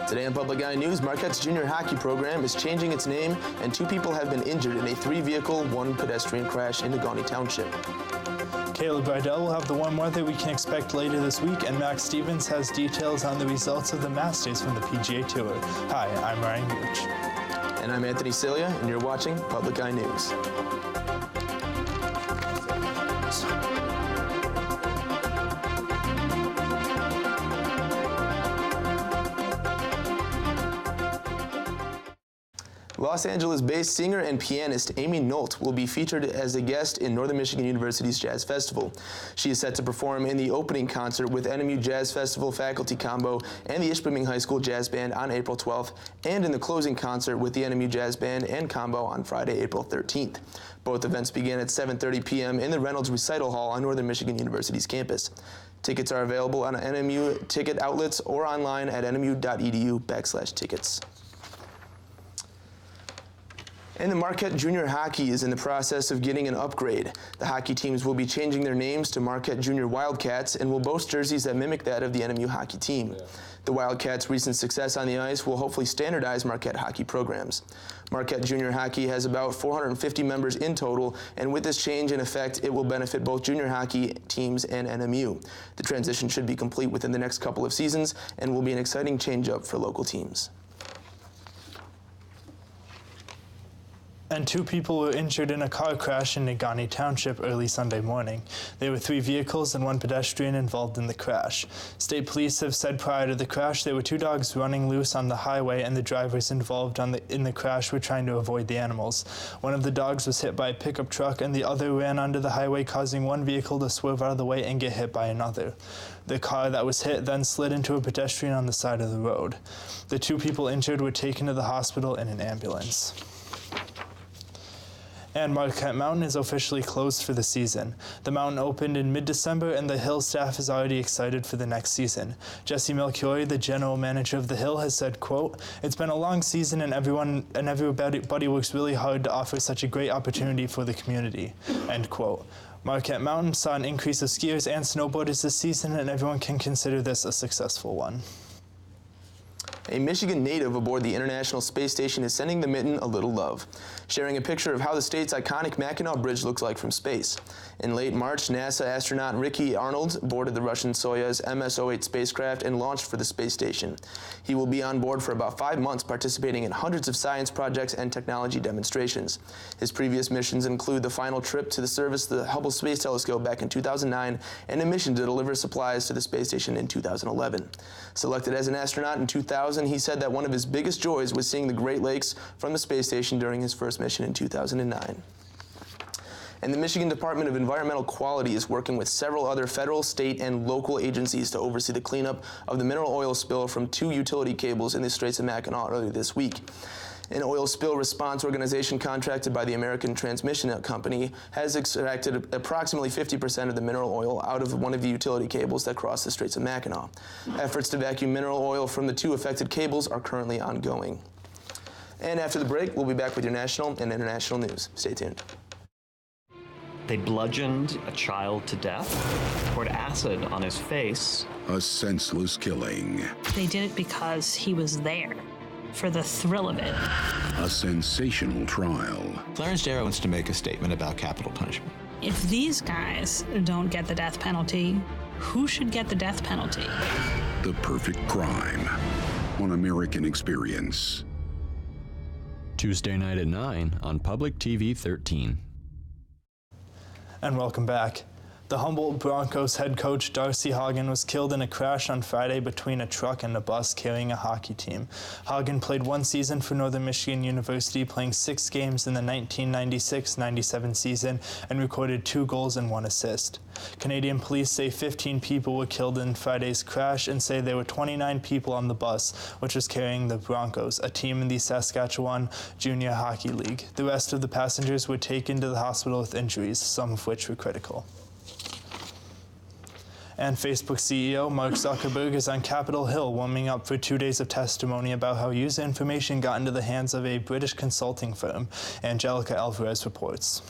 Today on Public Eye News, Marquette's junior hockey program is changing its name, and 2 people have been injured in a 3-vehicle, 1-pedestrian crash in Negaunee Township. Caleb Bardell will have the warm weather we can expect later this week, and Max Stevens has details on the results of the Masters from the PGA Tour. Hi, I'm Ryan Gooch. And I'm Anthony Cilia, and you're watching Public Eye News. Los Angeles-based singer and pianist Amy Nolt will be featured as a guest in Northern Michigan University's Jazz Festival. She is set to perform in the opening concert with NMU Jazz Festival faculty combo and the Ishpeming High School Jazz Band on April 12th, and in the closing concert with the NMU Jazz Band and combo on Friday, April 13th. Both events begin at 7:30 p.m. in the Reynolds Recital Hall on Northern Michigan University's campus. Tickets are available on NMU ticket outlets or online at nmu.edu/tickets. And the Marquette Junior Hockey is in the process of getting an upgrade. The hockey teams will be changing their names to Marquette Junior Wildcats and will boast jerseys that mimic that of the NMU hockey team. The Wildcats' recent success on the ice will hopefully standardize Marquette hockey programs. Marquette Junior Hockey has about 450 members in total, and with this change in effect, it will benefit both junior hockey teams and NMU. The transition should be complete within the next couple of seasons and will be an exciting change-up for local teams. And 2 people were injured in a car crash in Negaunee Township early Sunday morning. There were 3 vehicles and 1 pedestrian involved in the crash. State police have said prior to the crash there were 2 dogs running loose on the highway, and the drivers involved in the crash were trying to avoid the animals. One of the dogs was hit by a pickup truck, and the other ran onto the highway, causing one vehicle to swerve out of the way and get hit by another. The car that was hit then slid into a pedestrian on the side of the road. The 2 people injured were taken to the hospital in an ambulance. And Marquette Mountain is officially closed for the season. The mountain opened in mid-December, and the Hill staff is already excited for the next season. Jesse Melchiori, the general manager of the Hill, has said, quote, "It's been a long season, and everybody works really hard to offer such a great opportunity for the community," end quote. Marquette Mountain saw an increase of skiers and snowboarders this season, and everyone can consider this a successful one. A Michigan native aboard the International Space Station is sending the Mitten a little love, sharing a picture of how the state's iconic Mackinac Bridge looks like from space. In late March, NASA astronaut Ricky Arnold boarded the Russian Soyuz MS-08 spacecraft and launched for the space station. He will be on board for about 5 months, participating in hundreds of science projects and technology demonstrations. His previous missions include the final trip to the service of the Hubble Space Telescope back in 2009 and a mission to deliver supplies to the space station in 2011. Selected as an astronaut in 2000, he said that one of his biggest joys was seeing the Great Lakes from the space station during his first mission in 2009. And the Michigan Department of Environmental Quality is working with several other federal, state, and local agencies to oversee the cleanup of the mineral oil spill from 2 utility cables in the Straits of Mackinac earlier this week. An oil spill response organization contracted by the American Transmission Company has extracted approximately 50% of the mineral oil out of one of the utility cables that cross the Straits of Mackinac. Efforts to vacuum mineral oil from the 2 affected cables are currently ongoing. And after the break, we'll be back with your national and international news. Stay tuned. They bludgeoned a child to death, poured acid on his face. A senseless killing. They did it because he was there, for the thrill of it. A sensational trial. Clarence Darrow wants to make a statement about capital punishment. If these guys don't get the death penalty, who should get the death penalty? The Perfect Crime on American Experience. Tuesday night at 9 on Public TV 13. And welcome back. The Humboldt Broncos head coach Darcy Hagen was killed in a crash on Friday between a truck and a bus carrying a hockey team. Hagen played 1 season for Northern Michigan University, playing 6 games in the 1996-97 season and recorded 2 goals and 1 assist. Canadian police say 15 people were killed in Friday's crash and say there were 29 people on the bus, which was carrying the Broncos, a team in the Saskatchewan Junior Hockey League. The rest of the passengers were taken to the hospital with injuries, some of which were critical. And Facebook CEO Mark Zuckerberg is on Capitol Hill warming up for 2 days of testimony about how user information got into the hands of a British consulting firm. Angelica Alvarez reports.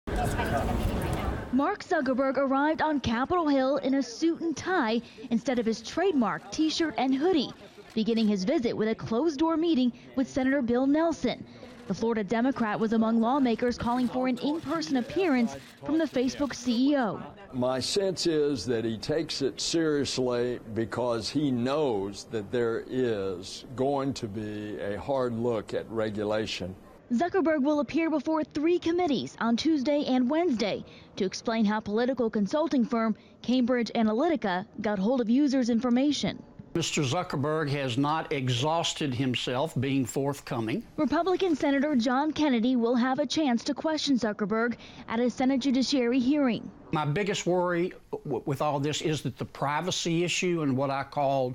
That's my husband right now. Mark Zuckerberg arrived on Capitol Hill in a suit and tie instead of his trademark t-shirt and hoodie, beginning his visit with a closed-door meeting with Senator Bill Nelson. The Florida Democrat was among lawmakers calling for an in-person appearance from the Facebook CEO. My sense is that he takes it seriously because he knows that there is going to be a hard look at regulation. Zuckerberg will appear before 3 committees on Tuesday and Wednesday to explain how political consulting firm Cambridge Analytica got hold of users' information. Mr. Zuckerberg has not exhausted himself being forthcoming. Republican Senator John Kennedy will have a chance to question Zuckerberg at a Senate Judiciary hearing. My biggest worry with all this is that the privacy issue and what I call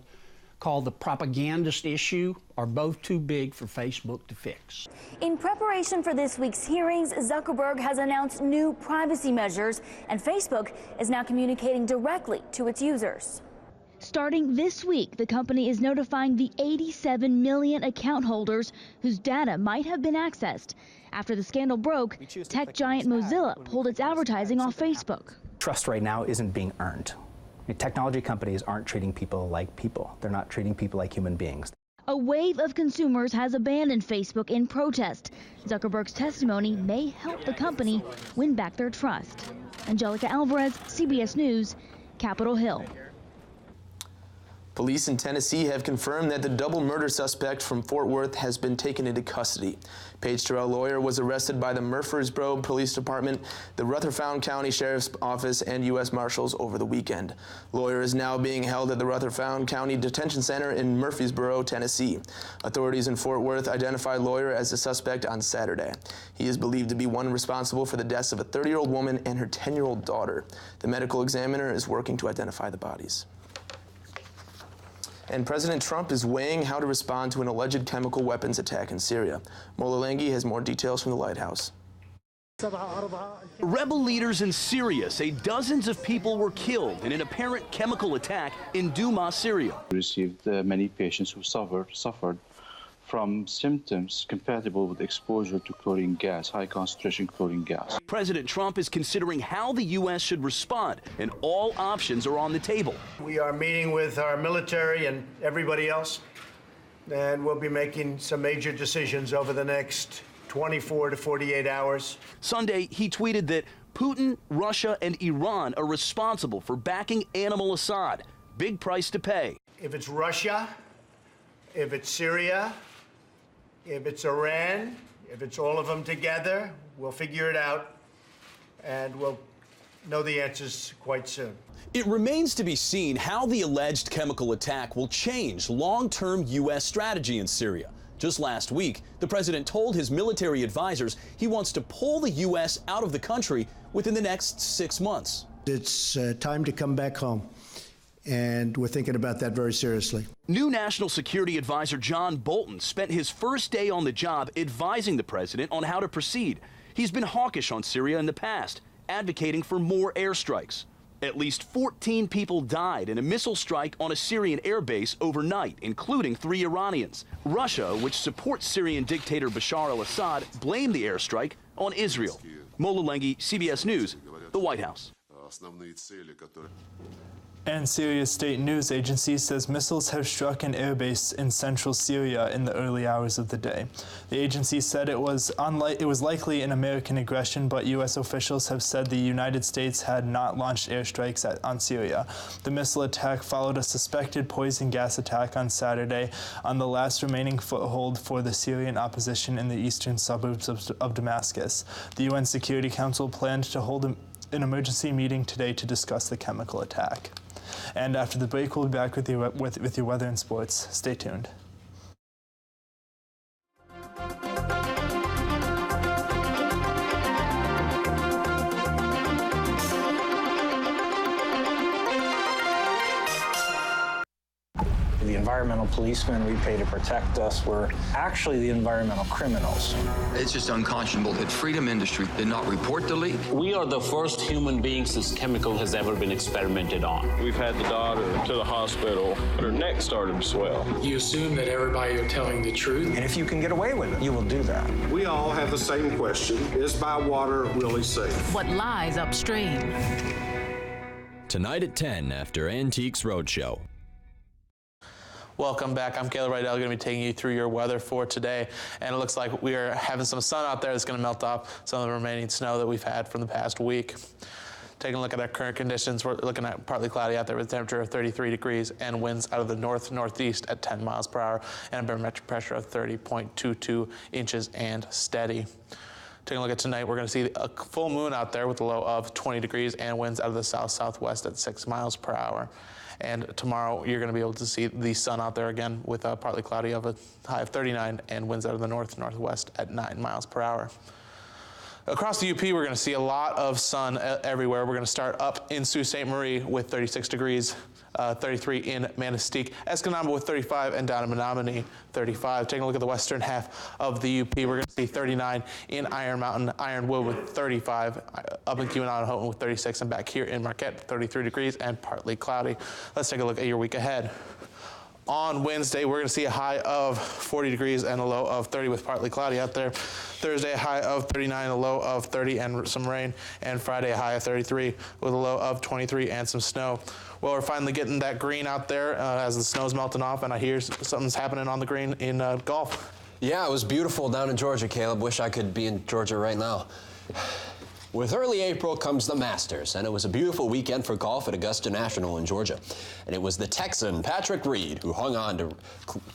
the propagandist issue are both too big for Facebook to fix. In preparation for this week's hearings, Zuckerberg has announced new privacy measures, and Facebook is now communicating directly to its users. Starting this week, the company is notifying the 87 million account holders whose data might have been accessed. After the scandal broke, tech giant Mozilla pulled its advertising off Facebook. Trust right now isn't being earned. Technology companies aren't treating people like people. They're not treating people like human beings. A wave of consumers has abandoned Facebook in protest. Zuckerberg's testimony may help the company win back their trust. Angelica Alvarez, CBS News, Capitol Hill. Police in Tennessee have confirmed that the double murder suspect from Fort Worth has been taken into custody. Paige Terrell Lawyer was arrested by the Murfreesboro Police Department, the Rutherford County Sheriff's Office, and U.S. Marshals over the weekend. Lawyer is now being held at the Rutherford County Detention Center in Murfreesboro, Tennessee. Authorities in Fort Worth identified Lawyer as the suspect on Saturday. He is believed to be one responsible for the deaths of a 30-year-old woman and her 10-year-old daughter. The medical examiner is working to identify the bodies. And President Trump is weighing how to respond to an alleged chemical weapons attack in Syria. Mola Lenghi has more details from the Lighthouse. Rebel leaders in Syria say dozens of people were killed in an apparent chemical attack in Douma, Syria. We received many patients who suffered from symptoms compatible with exposure to chlorine gas, high concentration chlorine gas. President Trump is considering how the U.S. should respond, and all options are on the table. We are meeting with our military and everybody else, and we'll be making some major decisions over the next 24 to 48 hours. Sunday, he tweeted that Putin, Russia, and Iran are responsible for backing Animal Assad. Big price to pay. If it's Russia, if it's Syria, if it's Iran, if it's all of them together, we'll figure it out, and we'll know the answers quite soon. It remains to be seen how the alleged chemical attack will change long-term U.S. strategy in Syria. Just last week, the president told his military advisors he wants to pull the U.S. out of the country within the next 6 months. It's time to come back home, and we're thinking about that very seriously. New National Security Advisor John Bolton spent his first day on the job advising the president on how to proceed. He's been hawkish on Syria in the past, advocating for more airstrikes. At least 14 people died in a missile strike on a Syrian airbase overnight, including 3 Iranians. Russia, which supports Syrian dictator Bashar al-Assad, blamed the airstrike on Israel. Mola Lenghi, CBS News, the White House. And Syria's state news agency says missiles have struck an airbase in central Syria in the early hours of the day. The agency said it was likely an American aggression, but U.S. officials have said the United States had not launched airstrikes on Syria. The missile attack followed a suspected poison gas attack on Saturday on the last remaining foothold for the Syrian opposition in the eastern suburbs of Damascus. The UN Security Council planned to hold an emergency meeting today to discuss the chemical attack. And after the break, we'll be back with your weather and sports. Stay tuned. The environment environmental policemen we pay to protect us were actually the environmental criminals. It's just unconscionable that Freedom Industry did not report the leak. We are the first human beings this chemical has ever been experimented on. We've had the daughter to the hospital, but her neck started to swell. You assume that everybody are telling the truth. And if you can get away with it, you will do that. We all have the same question. Is by water really safe? What lies upstream? Tonight at 10 after Antiques Roadshow. Welcome back. I'm Caleb Rydell, going to be taking you through your weather for today. And it looks like we are having some sun out there that's going to melt off some of the remaining snow that we've had from the past week. Taking a look at our current conditions, we're looking at partly cloudy out there with a temperature of 33 degrees and winds out of the north-northeast at 10 miles per hour and a barometric pressure of 30.22 inches and steady. Taking a look at tonight, we're going to see a full moon out there with a low of 20 degrees and winds out of the south-southwest at 6 miles per hour. And tomorrow, you're going to be able to see the sun out there again with a partly cloudy of a high of 39 and winds out of the north-northwest at 9 miles per hour. Across the UP, we're going to see a lot of sun everywhere. We're going to start up in Sault Ste. Marie with 36 degrees, 33 in Manistee, Escanaba with 35, and down in Menominee, 35. Taking a look at the western half of the UP, we're going to see 39 in Iron Mountain, Ironwood with 35, up in Keweenaw, Houghton with 36, and back here in Marquette, 33 degrees and partly cloudy. Let's take a look at your week ahead. On Wednesday, we're going to see a high of 40 degrees and a low of 30 with partly cloudy out there. Thursday, a high of 39, a low of 30 and some rain. And Friday, a high of 33 with a low of 23 and some snow. Well, we're finally getting that green out there as the snow's melting off, and I hear something's happening on the green in golf. Yeah, it was beautiful down in Georgia, Caleb. Wish I could be in Georgia right now. With early April comes the Masters, and it was a beautiful weekend for golf at Augusta National in Georgia. And it was the Texan, Patrick Reed, who hung on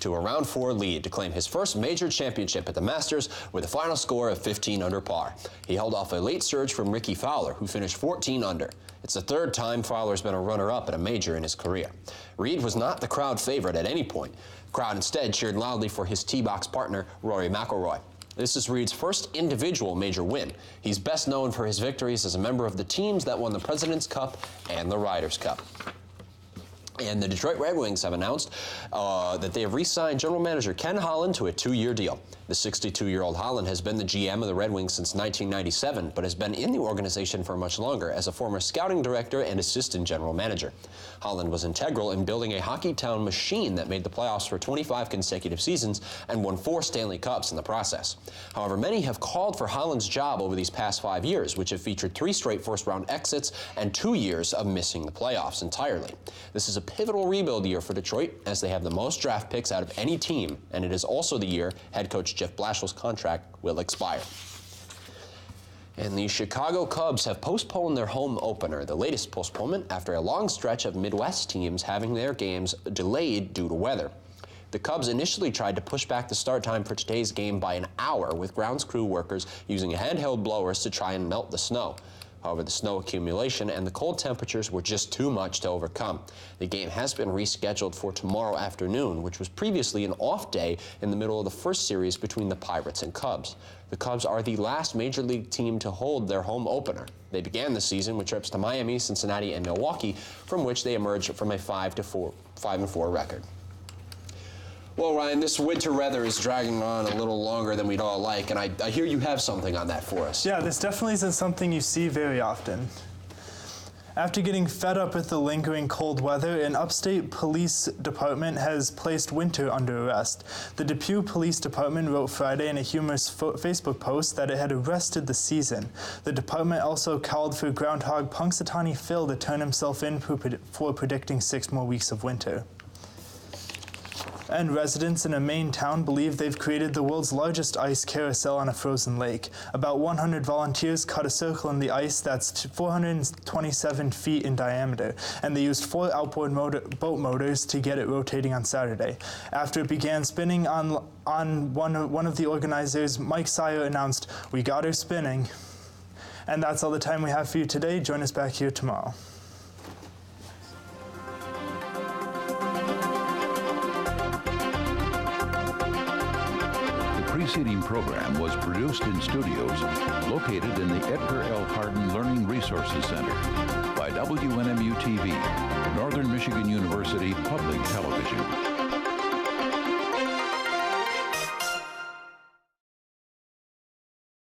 to a round 4 lead to claim his first major championship at the Masters with a final score of 15 under par. He held off a late surge from Ricky Fowler, who finished 14 under. It's the third time Fowler's been a runner-up at a major in his career. Reed was not the crowd favorite at any point. The crowd instead cheered loudly for his tee-box partner, Rory McIlroy. This is Reed's first individual major win. He's best known for his victories as a member of the teams that won the President's Cup and the Ryder's Cup. And the Detroit Red Wings have announced that they have re-signed general manager Ken Holland to a 2-year deal. The 62-year-old Holland has been the GM of the Red Wings since 1997, but has been in the organization for much longer as a former scouting director and assistant general manager. Holland was integral in building a hockey town machine that made the playoffs for 25 consecutive seasons and won 4 Stanley Cups in the process. However, many have called for Holland's job over these past 5 years, which have featured 3 straight first-round exits and 2 years of missing the playoffs entirely. This is a pivotal rebuild year for Detroit, as they have the most draft picks out of any team, and it is also the year head coach Jeff Blashill's contract will expire. And the Chicago Cubs have postponed their home opener, the latest postponement after a long stretch of Midwest teams having their games delayed due to weather. The Cubs initially tried to push back the start time for today's game by an hour, with grounds crew workers using handheld blowers to try and melt the snow. However, the snow accumulation and the cold temperatures were just too much to overcome. The game has been rescheduled for tomorrow afternoon, which was previously an off day in the middle of the first series between the Pirates and Cubs. The Cubs are the last major league team to hold their home opener. They began the season with trips to Miami, Cincinnati, and Milwaukee, from which they emerged from a 5-4 record. Well, Ryan, this winter weather is dragging on a little longer than we'd all like, and I hear you have something on that for us. Yeah, this definitely isn't something you see very often. After getting fed up with the lingering cold weather, an upstate police department has placed winter under arrest. The Depew Police Department wrote Friday in a humorous Facebook post that it had arrested the season. The department also called for groundhog Punxsutawney Phil to turn himself in for predicting 6 more weeks of winter. And residents in a Maine town believe they've created the world's largest ice carousel on a frozen lake. About 100 volunteers cut a circle in the ice that's 427 feet in diameter, and they used 4 outboard boat motors to get it rotating on Saturday. After it began spinning on one of the organizers, Mike Sire, announced, "We got her spinning." And that's all the time we have for you today. Join us back here tomorrow. The preceding program was produced in studios located in the Edgar L. Hardin Learning Resources Center by WNMU-TV, Northern Michigan University Public Television.